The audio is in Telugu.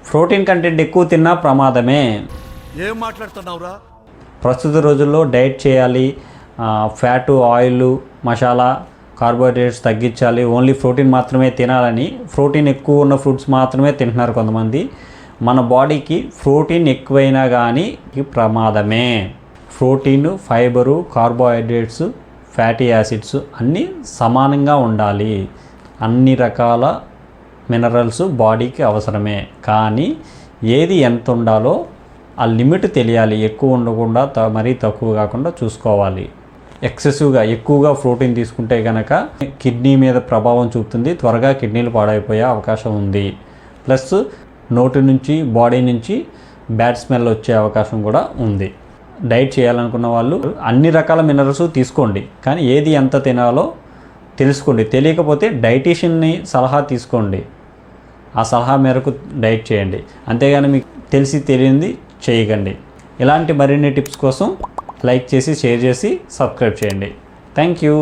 ప్రోటీన్ కంటెంట్ ఎక్కువ తిన్నా ప్రమాదమే. ఏం మాట్లాడుతున్నావురా? ప్రస్తుత రోజుల్లో డైట్ చేయాలి, ఫ్యాటు, ఆయిల్, మసాలా, కార్బోహైడ్రేట్స్ తగ్గించాలి, ఓన్లీ ప్రోటీన్ మాత్రమే తినాలని ప్రోటీన్ ఎక్కువ ఉన్న ఫుడ్స్ మాత్రమే తింటున్నారు కొంతమంది. మన బాడీకి ప్రోటీన్ ఎక్కువైనా కానీ ప్రమాదమే. Protein, fibre, carbohydrates, fatty acids అన్నీ సమానంగా ఉండాలి. అన్ని రకాల మినరల్స్ బాడీకి అవసరమే, కానీ ఏది ఎంత ఉండాలో ఆ లిమిట్ తెలియాలి. ఎక్కువ ఉండకుండా మరీ తక్కువ కాకుండా చూసుకోవాలి. ఎక్సెసివ్గా ఎక్కువగా ప్రోటీన్ తీసుకుంటే కనుక కిడ్నీ మీద ప్రభావం చూపుతుంది, త్వరగా కిడ్నీలు పాడైపోయే అవకాశం ఉంది. ప్లస్ నోటి నుంచి, బాడీ నుంచి బ్యాడ్ స్మెల్ వచ్చే అవకాశం కూడా ఉంది. డైట్ చేయాలనుకున్న వాళ్ళు అన్ని రకాల మినరల్స్ తీసుకోండి, కానీ ఏది ఎంత తినాలో తెలుసుకోండి. తెలియకపోతే డైటీషియన్ని సలహా తీసుకోండి, ఆ సలహా మేరకు డైట్ చేయండి. అంతేగాని మీకు తెలిసి తెలియంది చేయకండి. ఇలాంటి మరిన్ని టిప్స్ కోసం లైక్ చేసి, షేర్ చేసి, సబ్స్క్రైబ్ చేయండి. Thank you.